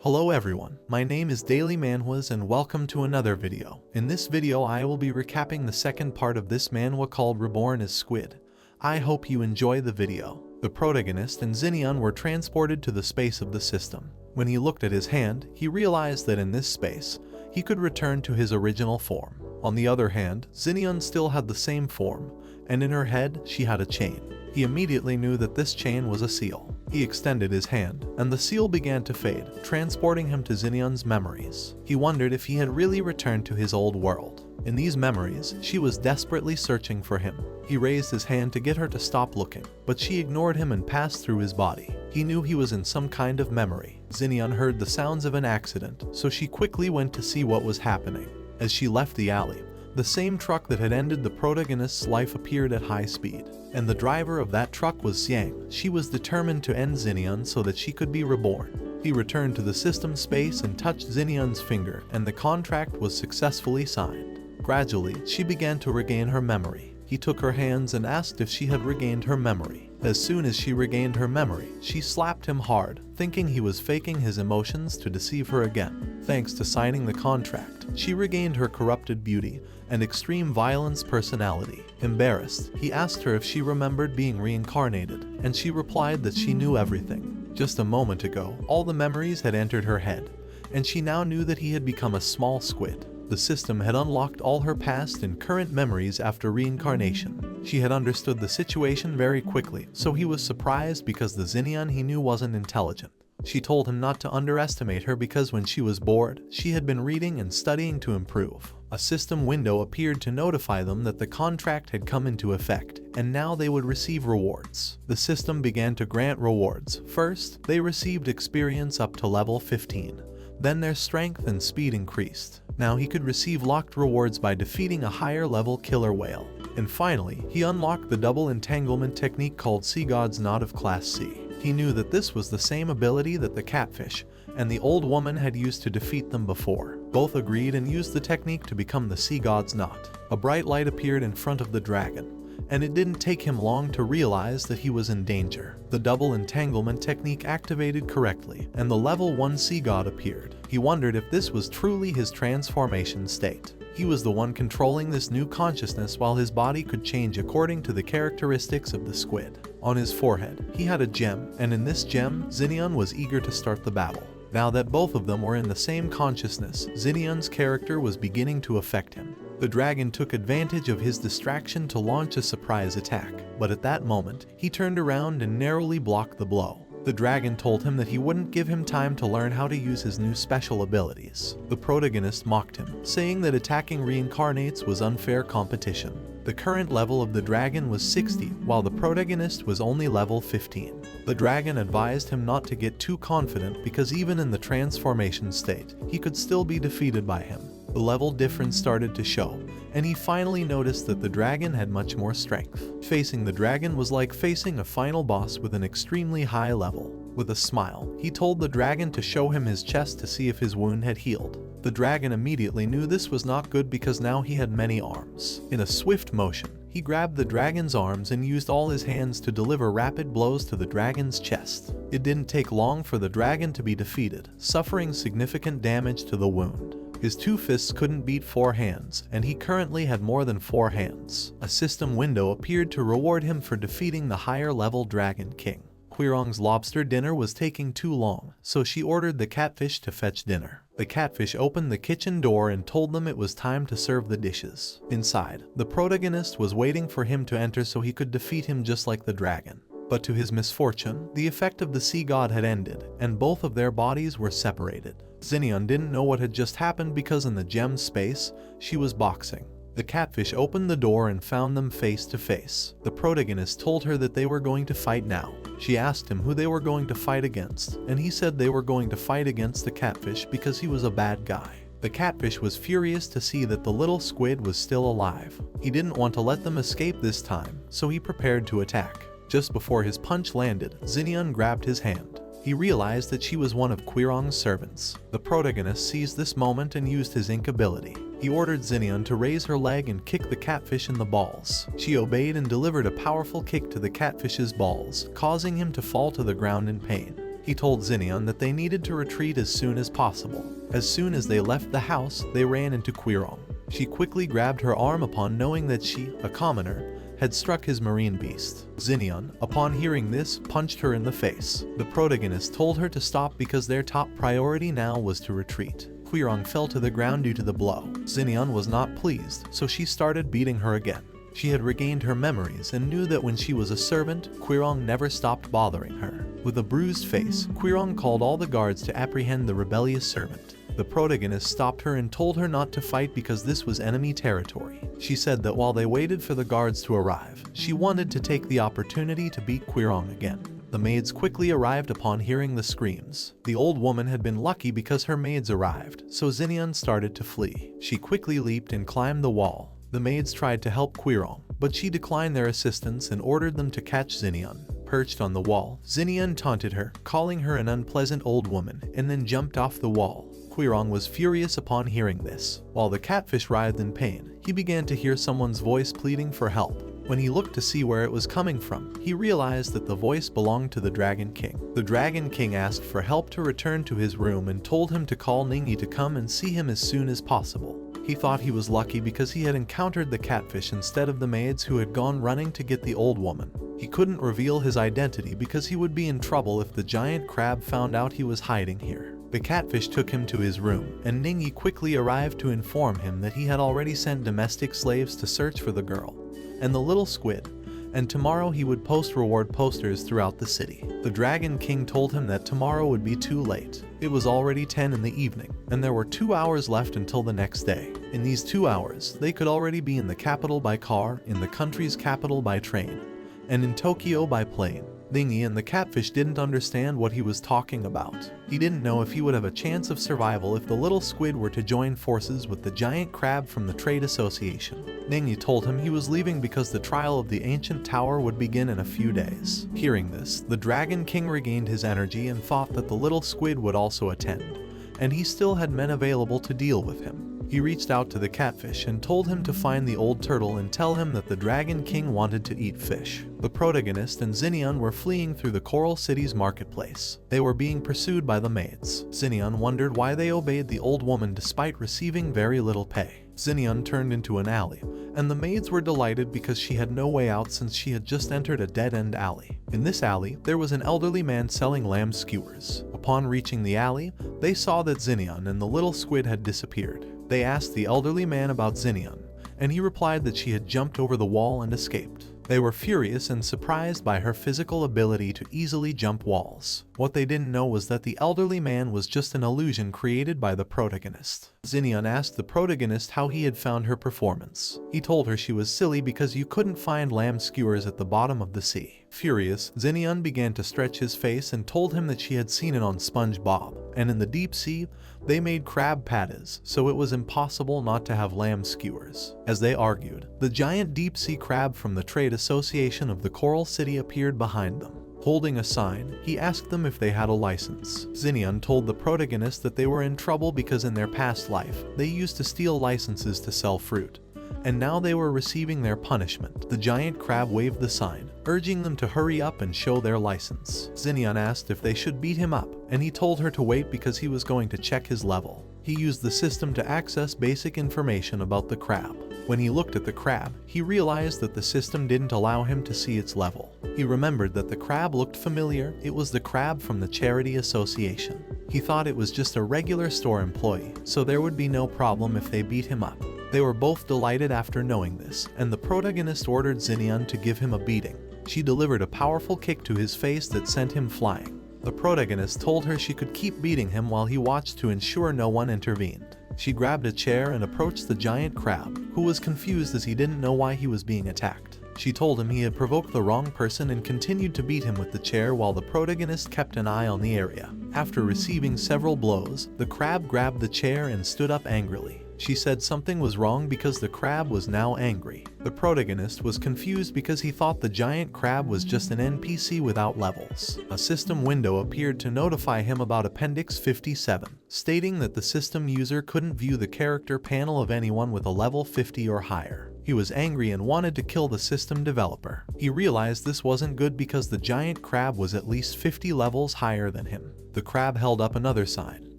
Hello everyone, my name is Daily Manhwas and welcome to another video. In this video I will be recapping the second part of this manhwa called Reborn as Squid. I hope you enjoy the video. The protagonist and Xinian were transported to the space of the system. When he looked at his hand, he realized that in this space, he could return to his original form. On the other hand, Xinian still had the same form, and in her head she had a chain. He immediately knew that this chain was a seal. He extended his hand, and the seal began to fade, transporting him to Xinian's memories. He wondered if he had really returned to his old world. In these memories, she was desperately searching for him. He raised his hand to get her to stop looking, but she ignored him and passed through his body. He knew he was in some kind of memory. Xinian heard the sounds of an accident, so she quickly went to see what was happening. As she left the alley, the same truck that had ended the protagonist's life appeared at high speed, and the driver of that truck was Xiang. She was determined to end Xinian so that she could be reborn. He returned to the system space and touched Xinian's finger, and the contract was successfully signed. Gradually, she began to regain her memory. He took her hands and asked if she had regained her memory. As soon as she regained her memory, she slapped him hard, thinking he was faking his emotions to deceive her again. Thanks to signing the contract, she regained her corrupted beauty and extreme violence personality. Embarrassed, he asked her if she remembered being reincarnated, and she replied that she knew everything. Just a moment ago, all the memories had entered her head, and she now knew that he had become a small squid. The system had unlocked all her past and current memories after reincarnation. She had understood the situation very quickly, so he was surprised because the Xinian he knew wasn't intelligent. She told him not to underestimate her because when she was bored, she had been reading and studying to improve. A system window appeared to notify them that the contract had come into effect, and now they would receive rewards. The system began to grant rewards. First, they received experience up to level 15. Then their strength and speed increased. Now he could receive locked rewards by defeating a higher level killer whale. And finally, he unlocked the double entanglement technique called Sea God's Knot of Class C. He knew that this was the same ability that the catfish and the old woman had used to defeat them before. Both agreed and used the technique to become the Sea God's Knot. A bright light appeared in front of the dragon, and it didn't take him long to realize that he was in danger. The double entanglement technique activated correctly, and the level 1 sea god appeared. He wondered if this was truly his transformation state. He was the one controlling this new consciousness while his body could change according to the characteristics of the squid. On his forehead, he had a gem, and in this gem, Xinian was eager to start the battle. Now that both of them were in the same consciousness, Xinian's character was beginning to affect him. The dragon took advantage of his distraction to launch a surprise attack, but at that moment, he turned around and narrowly blocked the blow. The dragon told him that he wouldn't give him time to learn how to use his new special abilities. The protagonist mocked him, saying that attacking reincarnates was unfair competition. The current level of the dragon was 60, while the protagonist was only level 15. The dragon advised him not to get too confident because even in the transformation state, he could still be defeated by him. The level difference started to show, and he finally noticed that the dragon had much more strength. Facing the dragon was like facing a final boss with an extremely high level. With a smile, he told the dragon to show him his chest to see if his wound had healed. The dragon immediately knew this was not good because now he had many arms. In a swift motion, he grabbed the dragon's arms and used all his hands to deliver rapid blows to the dragon's chest. It didn't take long for the dragon to be defeated, suffering significant damage to the wound. His 2 fists couldn't beat 4 hands, and he currently had more than 4 hands. A system window appeared to reward him for defeating the higher level Dragon King. Quirong's lobster dinner was taking too long, so she ordered the catfish to fetch dinner. The catfish opened the kitchen door and told them it was time to serve the dishes. Inside, the protagonist was waiting for him to enter so he could defeat him just like the dragon. But to his misfortune, the effect of the sea god had ended, and both of their bodies were separated. Xinian didn't know what had just happened because in the gem space, she was boxing. The catfish opened the door and found them face to face. The protagonist told her that they were going to fight now. She asked him who they were going to fight against, and he said they were going to fight against the catfish because he was a bad guy. The catfish was furious to see that the little squid was still alive. He didn't want to let them escape this time, so he prepared to attack. Just before his punch landed, Xinian grabbed his hand. He realized that she was one of Quirong's servants. The protagonist seized this moment and used his ink ability. He ordered Xinian to raise her leg and kick the catfish in the balls. She obeyed and delivered a powerful kick to the catfish's balls, causing him to fall to the ground in pain. He told Xinian that they needed to retreat as soon as possible. As soon as they left the house, they ran into Quirong. She quickly grabbed her arm upon knowing that she, a commoner, had struck his marine beast. Xinian, upon hearing this, punched her in the face. The protagonist told her to stop because their top priority now was to retreat. Quirong fell to the ground due to the blow. Xinian was not pleased, so she started beating her again. She had regained her memories and knew that when she was a servant, Quirong never stopped bothering her. With a bruised face, Quirong called all the guards to apprehend the rebellious servant. The protagonist stopped her and told her not to fight because this was enemy territory. She said that while they waited for the guards to arrive, she wanted to take the opportunity to beat Quirong again. The maids quickly arrived upon hearing the screams. The old woman had been lucky because her maids arrived, so Xinian started to flee. She quickly leaped and climbed the wall. The maids tried to help Quirong, but she declined their assistance and ordered them to catch Xinian. Perched on the wall, Xinian taunted her, calling her an unpleasant old woman, and then jumped off the wall. Quirong was furious upon hearing this. While the catfish writhed in pain, he began to hear someone's voice pleading for help. When he looked to see where it was coming from, he realized that the voice belonged to the Dragon King. The Dragon King asked for help to return to his room and told him to call Ningyi to come and see him as soon as possible. He thought he was lucky because he had encountered the catfish instead of the maids who had gone running to get the old woman. He couldn't reveal his identity because he would be in trouble if the giant crab found out he was hiding here. The catfish took him to his room, and Ningyi quickly arrived to inform him that he had already sent domestic slaves to search for the girl and the little squid, and tomorrow he would post reward posters throughout the city. The Dragon King told him that tomorrow would be too late. It was already 10 in the evening, and there were 2 hours left until the next day. In these 2 hours, they could already be in the capital by car, in the country's capital by train, and in Tokyo by plane. Ningyi and the catfish didn't understand what he was talking about. He didn't know if he would have a chance of survival if the little squid were to join forces with the giant crab from the trade association. Ningyi told him he was leaving because the trial of the ancient tower would begin in a few days. Hearing this, the Dragon King regained his energy and thought that the little squid would also attend, and he still had men available to deal with him. He reached out to the catfish and told him to find the old turtle and tell him that the Dragon King wanted to eat fish. The protagonist and Xinian were fleeing through the Coral City's marketplace. They were being pursued by the maids. Xinian wondered why they obeyed the old woman despite receiving very little pay. Xinian turned into an alley, and the maids were delighted because she had no way out since she had just entered a dead-end alley. In this alley, there was an elderly man selling lamb skewers. Upon reaching the alley, they saw that Xinian and the little squid had disappeared. They asked the elderly man about Xinian, and he replied that she had jumped over the wall and escaped. They were furious and surprised by her physical ability to easily jump walls. What they didn't know was that the elderly man was just an illusion created by the protagonist. Xinian asked the protagonist how he had found her performance. He told her she was silly because you couldn't find lamb skewers at the bottom of the sea. Furious, Xinian began to stretch his face and told him that she had seen it on SpongeBob, and in the deep sea, they made crab patties, so it was impossible not to have lamb skewers. As they argued, the giant deep-sea crab from the Trade Association of the Coral City appeared behind them. Holding a sign, he asked them if they had a license. Xinian told the protagonist that they were in trouble because in their past life, they used to steal licenses to sell fruit, and now they were receiving their punishment. The giant crab waved the sign, urging them to hurry up and show their license. Xinian asked if they should beat him up, and he told her to wait because he was going to check his level. He used the system to access basic information about the crab. When he looked at the crab, he realized that the system didn't allow him to see its level. He remembered that the crab looked familiar. It was the crab from the Charity Association. He thought it was just a regular store employee, so there would be no problem if they beat him up. They were both delighted after knowing this, and the protagonist ordered Xinian to give him a beating. She delivered a powerful kick to his face that sent him flying. The protagonist told her she could keep beating him while he watched to ensure no one intervened. She grabbed a chair and approached the giant crab, who was confused as he didn't know why he was being attacked. She told him he had provoked the wrong person and continued to beat him with the chair while the protagonist kept an eye on the area. After receiving several blows, the crab grabbed the chair and stood up angrily. She said something was wrong because the crab was now angry. The protagonist was confused because he thought the giant crab was just an NPC without levels. A system window appeared to notify him about Appendix 57, stating that the system user couldn't view the character panel of anyone with a level 50 or higher. He was angry and wanted to kill the system developer. He realized this wasn't good because the giant crab was at least 50 levels higher than him. The crab held up another sign,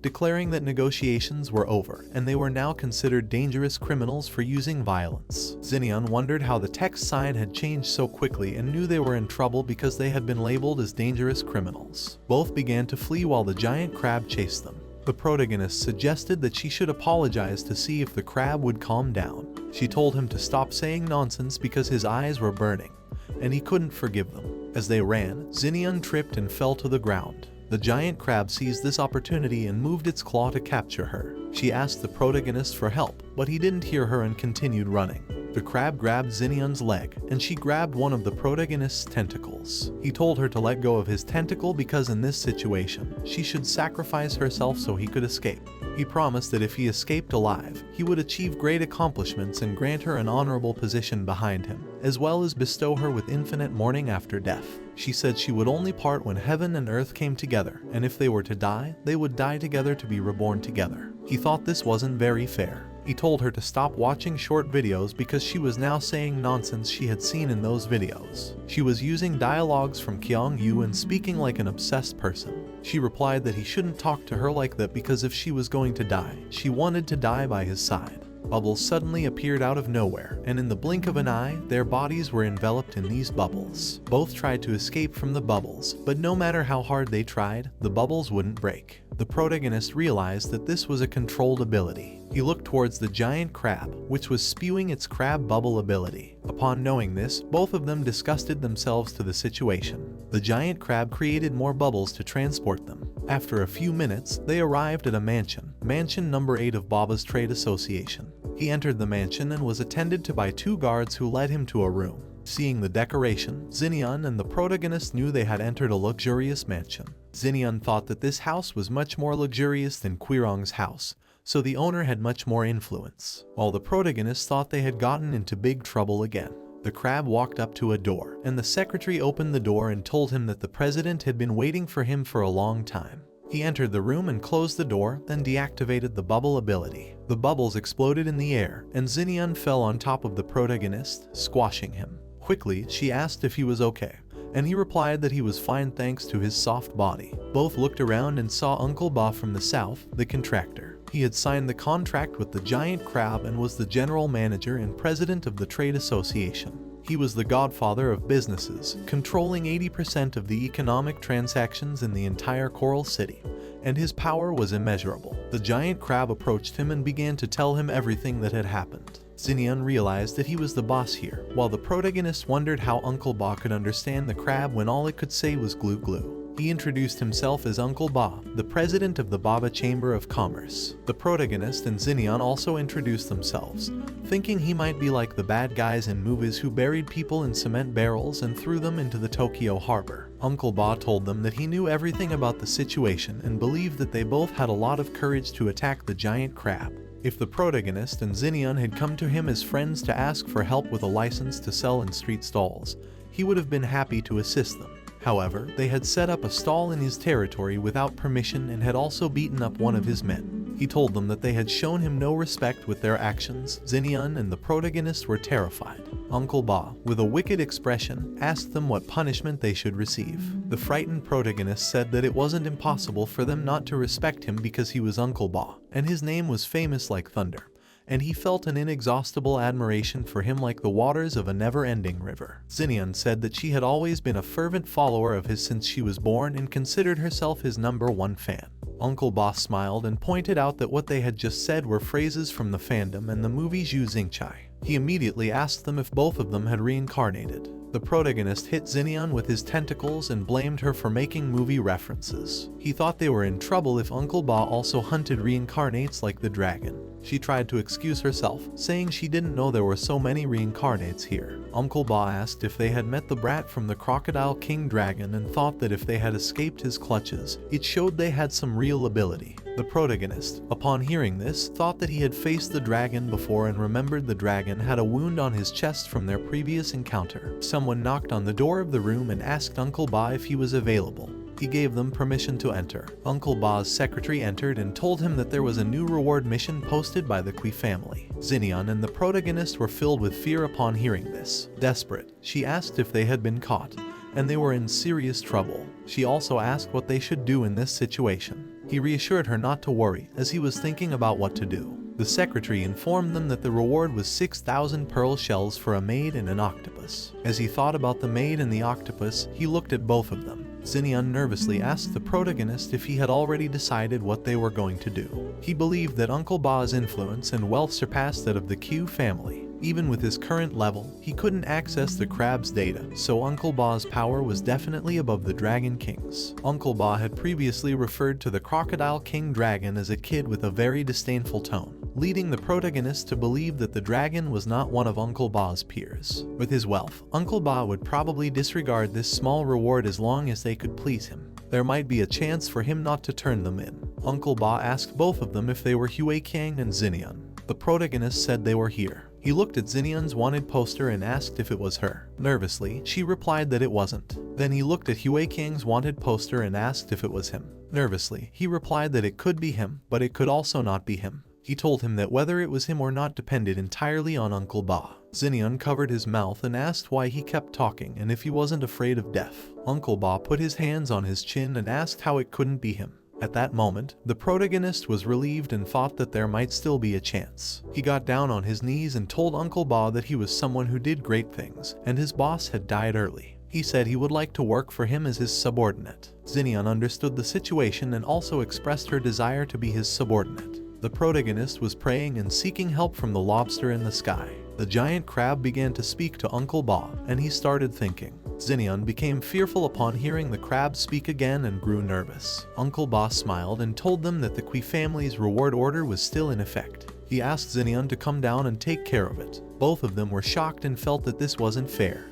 declaring that negotiations were over and they were now considered dangerous criminals for using violence. Xinian wondered how the text sign had changed so quickly and knew they were in trouble because they had been labeled as dangerous criminals. Both began to flee while the giant crab chased them. The protagonist suggested that she should apologize to see if the crab would calm down. She told him to stop saying nonsense because his eyes were burning, and he couldn't forgive them. As they ran, Xinian tripped and fell to the ground. The giant crab seized this opportunity and moved its claw to capture her. She asked the protagonist for help, but he didn't hear her and continued running. The crab grabbed Xinian's leg, and she grabbed one of the protagonist's tentacles. He told her to let go of his tentacle because in this situation, she should sacrifice herself so he could escape. He promised that if he escaped alive, he would achieve great accomplishments and grant her an honorable position behind him, as well as bestow her with infinite mourning after death. She said she would only part when heaven and earth came together, and if they were to die, they would die together to be reborn together. He thought this wasn't very fair. He told her to stop watching short videos because she was now saying nonsense she had seen in those videos. She was using dialogues from Kyung Yu and speaking like an obsessed person. She replied that he shouldn't talk to her like that because if she was going to die, she wanted to die by his side. Bubbles suddenly appeared out of nowhere, and in the blink of an eye, their bodies were enveloped in these bubbles. Both tried to escape from the bubbles, but no matter how hard they tried, the bubbles wouldn't break. The protagonist realized that this was a controlled ability. He looked towards the giant crab, which was spewing its crab bubble ability. Upon knowing this, both of them disgusted themselves to the situation. The giant crab created more bubbles to transport them. After a few minutes, they arrived at a mansion number 8 of Baba's Trade Association. He entered the mansion and was attended to by 2 guards who led him to a room. Seeing the decoration, Xinian and the protagonist knew they had entered a luxurious mansion. Xinian thought that this house was much more luxurious than Quirong's house, so the owner had much more influence, while the protagonist thought they had gotten into big trouble again. The crab walked up to a door, and the secretary opened the door and told him that the president had been waiting for him for a long time. He entered the room and closed the door, then deactivated the bubble ability. The bubbles exploded in the air, and Xinian fell on top of the protagonist, squashing him. Quickly, she asked if he was okay, and he replied that he was fine thanks to his soft body. Both looked around and saw Uncle Ba from the south, the contractor. He had signed the contract with the giant crab and was the general manager and president of the trade association. He was the godfather of businesses, controlling 80% of the economic transactions in the entire Coral City, and his power was immeasurable. The giant crab approached him and began to tell him everything that had happened. Xinian realized that he was the boss here, while the protagonist wondered how Uncle Ba could understand the crab when all it could say was glue glue. He introduced himself as Uncle Ba, the president of the Baba Chamber of Commerce. The protagonist and Xinian also introduced themselves, thinking he might be like the bad guys in movies who buried people in cement barrels and threw them into the Tokyo harbor. Uncle Ba told them that he knew everything about the situation and believed that they both had a lot of courage to attack the giant crab. If the protagonist and Xinian had come to him as friends to ask for help with a license to sell in street stalls, he would have been happy to assist them. However, they had set up a stall in his territory without permission and had also beaten up one of his men. He told them that they had shown him no respect with their actions. Xinian and the protagonist were terrified. Uncle Ba, with a wicked expression, asked them what punishment they should receive. The frightened protagonist said that it wasn't impossible for them not to respect him because he was Uncle Ba, and his name was famous like thunder, and he felt an inexhaustible admiration for him like the waters of a never-ending river. Xinian said that she had always been a fervent follower of his since she was born and considered herself his #1 fan. Uncle Ba smiled and pointed out that what they had just said were phrases from the fandom and the movie Zhu Xingchai. He immediately asked them if both of them had reincarnated. The protagonist hit Xinian with his tentacles and blamed her for making movie references. He thought they were in trouble if Uncle Ba also hunted reincarnates like the dragon. She tried to excuse herself, saying she didn't know there were so many reincarnates here. Uncle Ba asked if they had met the brat from the Crocodile King Dragon and thought that if they had escaped his clutches, it showed they had some real ability. The protagonist, upon hearing this, thought that he had faced the dragon before and remembered the dragon had a wound on his chest from their previous encounter. Someone knocked on the door of the room and asked Uncle Ba if he was available. He gave them permission to enter. Uncle Ba's secretary entered and told him that there was a new reward mission posted by the Kui family. Xinyan and the protagonist were filled with fear upon hearing this. Desperate, she asked if they had been caught, and they were in serious trouble. She also asked what they should do in this situation. He reassured her not to worry, as he was thinking about what to do. The secretary informed them that the reward was 6,000 pearl shells for a maid and an octopus. As he thought about the maid and the octopus, he looked at both of them. Xinyan nervously asked the protagonist if he had already decided what they were going to do. He believed that Uncle Ba's influence and wealth surpassed that of the Q family. Even with his current level, he couldn't access the crab's data, so Uncle Ba's power was definitely above the Dragon King's. Uncle Ba had previously referred to the Crocodile King Dragon as a kid with a very disdainful tone, leading the protagonist to believe that the dragon was not one of Uncle Ba's peers. With his wealth, Uncle Ba would probably disregard this small reward as long as they could please him. There might be a chance for him not to turn them in. Uncle Ba asked both of them if they were Hue Kang and Xinyan. The protagonist said they were here. He looked at Xinyan's wanted poster and asked if it was her. Nervously, she replied that it wasn't. Then he looked at Hue Kang's wanted poster and asked if it was him. Nervously, he replied that it could be him, but it could also not be him. He told him that whether it was him or not depended entirely on Uncle Ba. Xinyan covered his mouth and asked why he kept talking and if he wasn't afraid of death. Uncle Ba put his hands on his chin and asked how it couldn't be him. At that moment, the protagonist was relieved and thought that there might still be a chance. He got down on his knees and told Uncle Ba that he was someone who did great things, and his boss had died early. He said he would like to work for him as his subordinate. Xinyan understood the situation and also expressed her desire to be his subordinate. The protagonist was praying and seeking help from the lobster in the sky. The giant crab began to speak to Uncle Ba, and he started thinking. Xinyan became fearful upon hearing the crab speak again and grew nervous. Uncle Ba smiled and told them that the Kui family's reward order was still in effect. He asked Xinyan to come down and take care of it. Both of them were shocked and felt that this wasn't fair.